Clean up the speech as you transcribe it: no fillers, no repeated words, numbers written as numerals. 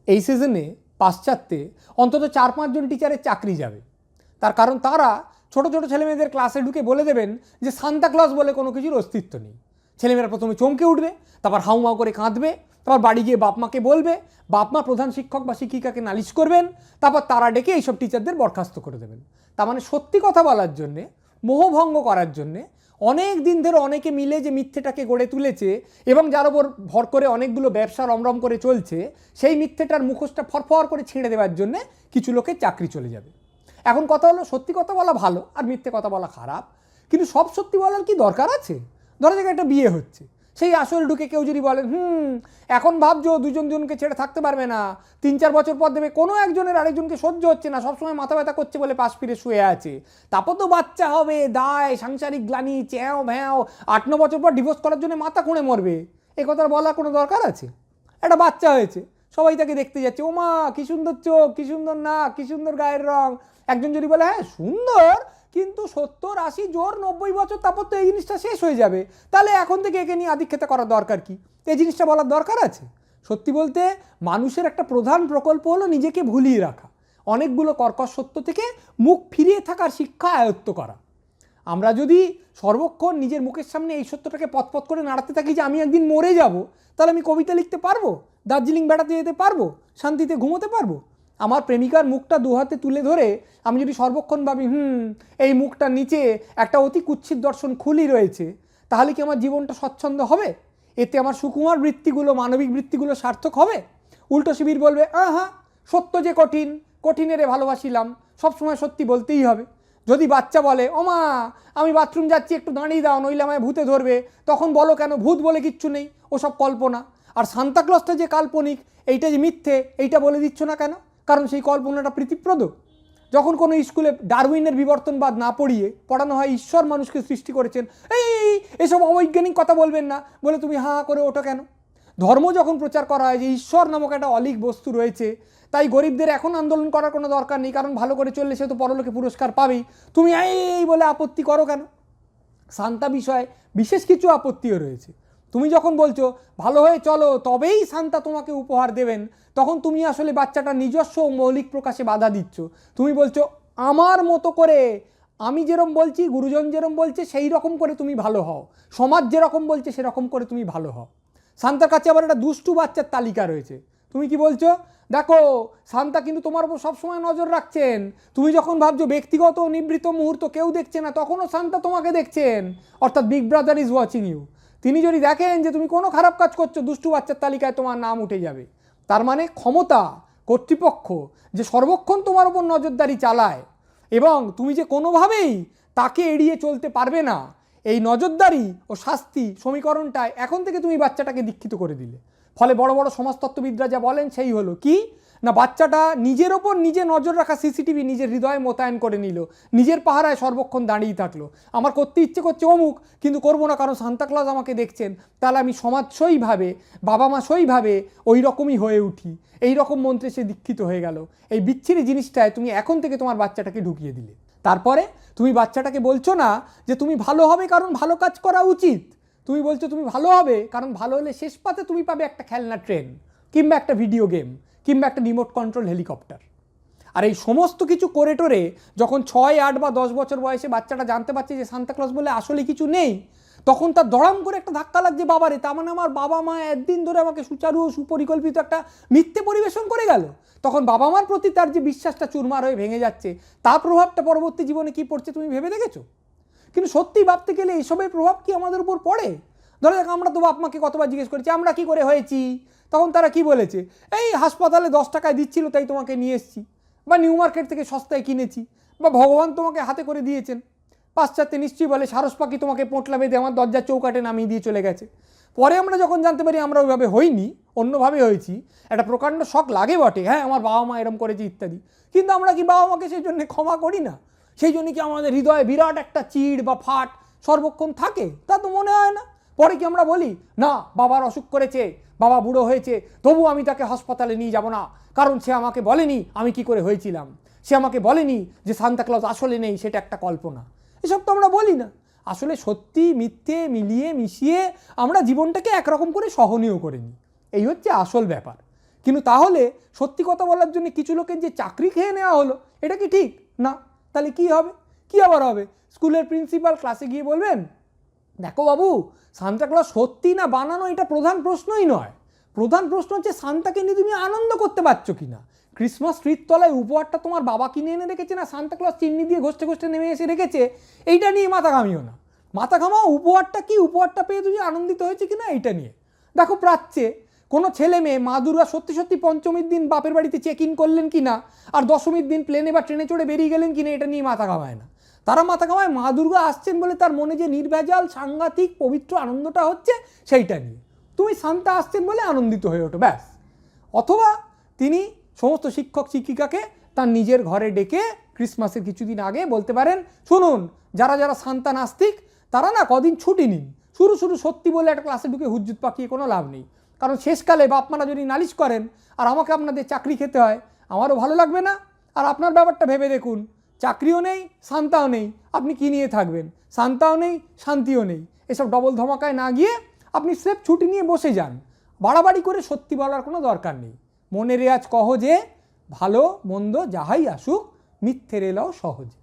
এই সিজনে পাশ্চাত্যে অন্তত 4-5 জন টিচারের চাকরি যাবে। তার কারণ তারা ছোট ছোট ছেলেমেয়েদের ক্লাসে ঢুকে বলে দেবেন যে সান্তা ক্লজ বলে কোনো কিছুর অস্তিত্ব নেই। ছেলেমেয়েরা প্রথমে চমকে উঠবে, তারপর হাউমাউ করে কাঁদবে, তারপর বাড়ি গিয়ে বাপ মাকে বলবে, বাপ মা প্রধান শিক্ষক বা শিক্ষিকাকে নালিশ করবেন, তারপর তারা ডেকে এইসব টিচারদের বরখাস্ত করে দেবেন। তার মানে সত্যি কথা বলার জন্যে, মোহভঙ্গ করার জন্যে অনেক দিন ধরে অনেকে মিলে যে মিথ্যেটাকে গড়ে তুলেছে এবং যার ওপর ভর করে অনেকগুলো ব্যবসা রমরম করে চলছে, সেই মিথ্যেটার মুখোশটা ফরফর করে ছিঁড়ে দেওয়ার জন্যে কিছু লোকের চাকরি চলে যাবে। এখন কথা হলো, সত্যি কথা বলা ভালো আর মিথ্যে কথা বলা খারাপ, কিন্তু সব সত্যি বলার কি দরকার আছে? ধরা যাক একটা বিয়ে হচ্ছে, সেই আসল ঢুকে কেউ যদি বলেন এখন ভাবছো দুজন জনকে ছেড়ে থাকতে পারবে না, 3-4 বছর পর দেবে কোনো একজনের আরেকজনকে সহ্য হচ্ছে না, সবসময় মাথা ব্যথা করছে বলে পাশ ফিরে শুয়ে আছে, তারপর তো বাচ্চা হবে, দায়, সাংসারিক গ্লানি, চ্যাও ভ্যাও, 8-9 বছর পর ডিভোর্স করার জন্য মাথা খুঁড়ে মরবে, এ কথার বলার কোনো দরকার আছে? একটা বাচ্চা হয়েছে, সবাই তাকে দেখতে যাচ্ছে, ও মা কি সুন্দর চোখ, কি সুন্দর নাক, কি সুন্দর গায়ের রং। একজন যদি বলে হ্যাঁ সুন্দর, কিন্তু 70-80 জোর 90 বছর, তারপর তো এই জিনিসটা শেষ হয়ে যাবে, তাহলে এখন থেকে একে নিয়ে আদিক্ষেতা করার দরকার কি? এই জিনিসটা বলার দরকার আছে? সত্যি বলতে মানুষের একটা প্রধান প্রকল্প হলো নিজেকে ভুলিয়ে রাখা, অনেকগুলো কর্কশ সত্য থেকে মুখ ফিরিয়ে থাকার শিক্ষা আয়ত্ত করা। আমরা যদি সর্বক্ষণ নিজের মুখের সামনে এই সত্যটাকে পথ করে নাড়াতে থাকি যে আমি একদিন মরে যাব, তাহলে আমি কবিতা লিখতে পারবো, দার্জিলিং বেড়াতে যেতে পারবো, শান্তিতে ঘুমোতে পারবো? আমার প্রেমিকার মুখটা দুহাতে তুলে ধরে আমি যদি সর্বক্ষণ ভাবি এই মুখটার নিচে একটা অতি কুৎসিত দর্শন খুলি রয়েছে, তাহলে কি আমার জীবনটা স্বচ্ছন্দ হবে? এতে আমার সুকুমার বৃত্তিগুলো, মানবিক বৃত্তিগুলো সার্থক হবে? উল্টো শিবির বলবে হ্যাঁ সত্য যে কঠিন, কঠিনেরে ভালোবাসিলাম, সবসময় সত্যি বলতেই হবে। যদি বাচ্চা বলে ও মা আমি বাথরুম যাচ্ছি একটু দাঁড়িয়ে দাও নইলে আমায় ভূতে ধরবে, তখন বলো কেন ভূত বলে কিচ্ছু নেই, ওসব কল্পনা। আর সান্তাক্লজটা যে কাল্পনিক, এইটা যে মিথ্যে, এইটা বলে দিচ্ছ না কেন? কারণ সেই কল্পনাটা প্রীতিপ্রদ। যখন কোনো স্কুলে ডারউইনের বিবর্তনবাদ না পড়ানো হয় ঈশ্বর মানুষকে সৃষ্টি করেছেন, এসব অবৈজ্ঞানিক কথা বলবেন না বলে তুমি হা করে ওঠো কেন? ধর্ম যখন প্রচার করা হয় যে ঈশ্বর নামক একটা অলীক বস্তু রয়েছে, তাই গরিবদের এখন আন্দোলন করার কোনো দরকার নেই, কারণ ভালো করে চললে সে তো পরলোকে পুরস্কার পাবেই, তুমি এই বলে আপত্তি করো কেন? সান্তা বিষয়ে বিশেষ কিছু আপত্তিও রয়েছে। তুমি যখন বলছো ভালো হয়ে চলো তবেই সান্তা তোমাকে উপহার দেবেন, তখন তুমি আসলে বাচ্চাটার নিজস্ব মৌলিক প্রকাশে বাধা দিচ্ছ। তুমি বলছো আমার মতো করে, আমি যেরকম বলছি, গুরুজন যেরকম বলছে সেই রকম করে তুমি ভালো হও, সমাজ যেরকম বলছে সেরকম করে তুমি ভালো হও। সান্তার কাছে আবার একটা দুষ্টু বাচ্চার তালিকা রয়েছে। তুমি কি বলছো, দেখো সান্তা কিন্তু তোমার উপর সবসময় নজর রাখছেন, তুমি যখন ভাবছো ব্যক্তিগত নিবৃত মুহূর্ত কেউ দেখছে না, তখনও সান্তা তোমাকে দেখছেন, অর্থাৎ big brother is watching you. তিনি যদি দেখেন যে তুমি কোনো খারাপ কাজ করছো, দুষ্টু বাচ্চার তালিকায় তোমার নাম উঠে যাবে। তার মানে ক্ষমতা, কর্তৃপক্ষ যে সর্বক্ষণ তোমার উপর নজরদারি চালায় এবং তুমি যে কোনোভাবেই তাকে এড়িয়ে চলতে পারবে না, এই নজরদারি ও শাস্তি সমীকরণটায় এখন থেকে তুমি বাচ্চাটাকে দীক্ষিত করে দিলে। ফলে বড় বড় সমাজতত্ত্ববিদরা যা বলেন সেই হলো কি না, বাচ্চাটা নিজের ওপর নিজে নজর রাখা সিসিটিভি নিজের হৃদয়ে মোতায়েন করে নিল, নিজের পাহারায় সর্বক্ষণ দাঁড়িয়ে থাকলো। আমার করতে ইচ্ছে করছে অমুক, কিন্তু করবো না কারণ সান্তাক্লজ আমাকে দেখছেন, তাহলে আমি সমাজসইভাবে, বাবা মা সইভাবে ওই রকমই হয়ে উঠি, এই রকম মন্ত্রে সে দীক্ষিত হয়ে গেল। এই বিচ্ছিরি জিনিসটায় তুমি এখন থেকে তোমার বাচ্চাটাকে ঢুকিয়ে দিলে। তারপরে তুমি বাচ্চাটাকে বলছো না যে তুমি ভালো হবে কারণ ভালো কাজ করা উচিত, তুমি বলছো তুমি ভালো হবে কারণ ভালো হলে শেষ পাতে তুমি পাবে একটা খেলনা ট্রেন, কিংবা একটা ভিডিও গেম, কিংবা একটা রিমোট কন্ট্রোল হেলিকপ্টার। আর এই সমস্ত কিছু করে টোরে যখন 6, 8 বা 10 বছর বয়সে বাচ্চাটা জানতে পারছে যে সান্তাক্লজ বলে আসলে কিছু নেই, তখন তার দড়াম করে একটা ধাক্কা লাগছে বাবারে, তার মানে আমার বাবা মা একদিন ধরে আমাকে সুচারু ও সুপরিকল্পিত একটা মিথ্যে পরিবেশন করে গেল। তখন বাবা মার প্রতি তার যে বিশ্বাসটা চুরমার হয়ে ভেঙে যাচ্ছে, তার প্রভাবটা পরবর্তী জীবনে কি পড়ছে তুমি ভেবে দেখেছো? কিন্তু সত্যি ভাবতে গেলে এইসবের প্রভাব কি আমাদের উপর পড়ে? ধরো দেখ, আমরা তো বাপ মাকে কতবার জিজ্ঞেস করেছি আমরা কি করে হয়েছি, তখন তারা কি বলেছে, এই হাসপাতালে 10 টাকায় দিচ্ছিল তাই তোমাকে নিয়ে এসেছি, বা নিউ মার্কেট থেকে সস্তায় কিনেছি, বা ভগবান তোমাকে হাতে করে দিয়েছেন। পাশ্চাত্যে নিশ্চয়ই বলে সারস পাখি তোমাকে পোঁটলা বেঁধে আমার দরজার চৌকাটে নামিয়ে দিয়ে চলে গেছে। পরে আমরা যখন জানতে পারি আমরা ওইভাবে হইনি, অন্যভাবে হয়েছি, একটা প্রকাণ্ড শক লাগে বটে, হ্যাঁ আমার বাবা মা এরম করেছে ইত্যাদি, কিন্তু আমরা কি বাবা মাকে সেই জন্য ক্ষমা করি না? সেই জন্য কি আমাদের হৃদয়ে বিরাট একটা চিড় বা ফাট সর্বক্ষণ থাকে? তা তো মনে হয় না। পরে কি আমরা বলি না বাবার অসুখ করেছে, বাবা বুড়ো হয়েছে, তবু আমি তাকে হাসপাতালে নিয়ে যাব না, কারণ সে আমাকে বলেনি আমি কি করে হয়েছিলাম, সে আমাকে বলেনি যে সান্তাক্লজ আসলে নেই, সেটা একটা কল্পনা। এসব তো আমরা বলি না। আসলে সত্যি মিথ্যে মিলিয়ে মিশিয়ে আমরা জীবনটাকে একরকম করে সহনীয় করে নিই, এই হচ্ছে আসল ব্যাপার। কিন্তু তাহলে সত্যি কথা বলার জন্য কিছু লোকের যে চাকরি খেয়ে নেওয়া হলো, এটা কি ঠিক? না। তাহলে কি হবে? কি আবার হবে? স্কুলের প্রিন্সিপাল ক্লাসে গিয়ে বলবেন, দেখো বাবু, সান্তাক্লজ সত্যি না বানানো এটা প্রধান প্রশ্নই নয়। প্রধান প্রশ্ন হচ্ছে সান্তাকে নিয়ে তুমি আনন্দ করতে পারছো কিনা। ক্রিসমাস ট্রির তলায় উপহারটা তোমার বাবা কিনে এনে রেখেছে না সান্তাক্লজ চিমনি দিয়ে ঘষতে ঘষতে নেমে এসে রেখেছে, এইটা নিয়ে মাথা ঘামিও না। মাথা ঘামাও উপহারটা কি, উপহারটা পেয়ে তুমি আনন্দিত হয়েছে কিনা এইটা নিয়ে। দেখো প্রাচ্যে কোনো ছেলে মেয়ে মা দুর্গা সত্যি সত্যি পঞ্চমীর দিন বাপের বাড়িতে চেক ইন করলেন কিনা আর দশমীর দিন প্লেনে বা ট্রেনে চড়ে বেরিয়ে গেলেন কিনা এটা নিয়ে মাথা ঘামায় না। তারা মাথা ঘামায় মা দুর্গা আসছেন বলে তার মনে যে নির্ভেজাল সাংঘাতিক পবিত্র আনন্দটা হচ্ছে সেইটা নিয়ে। তুমি সান্তা আসছেন বলে আনন্দিত হয়ে ওঠো, ব্যাস। অথবা তিনি সমস্ত শিক্ষক শিক্ষিকাকে তার নিজের ঘরে ডেকে ক্রিসমাসের কিছুদিন আগে বলতে পারেন, শুনুন যারা যারা সান্তা নাস্তিক তারা না কদিন ছুটি নিন। শুরু শুরু সত্যি বলে একটা ক্লাসে ঢুকে হুজ্জুত পাকিয়ে কোনো লাভ নেই, কারণ শেষকালে বাপ মারা যদি নালিশ করেন আর আমাকে আপনাদের চাকরি খেতে হয়, আমারও ভালো লাগবে না। আর আপনার ব্যাপারটা ভেবে দেখুন, চাকরিও নেই সান্তাও নেই, আপনি কি নিয়ে থাকবেন? সান্তাও নেই শান্তিও নেই। এসব ডবল ধমাকায় না গিয়ে আপনি স্রেফ ছুটি নিয়ে বসে যান। বাড়াবাড়ি করে সত্যি বলার কোনো দরকার নেই। মনে রেয়াজ কহ যে ভালো মন্দ যাহাই আসুক মিথ্যে রেলাও সহজে।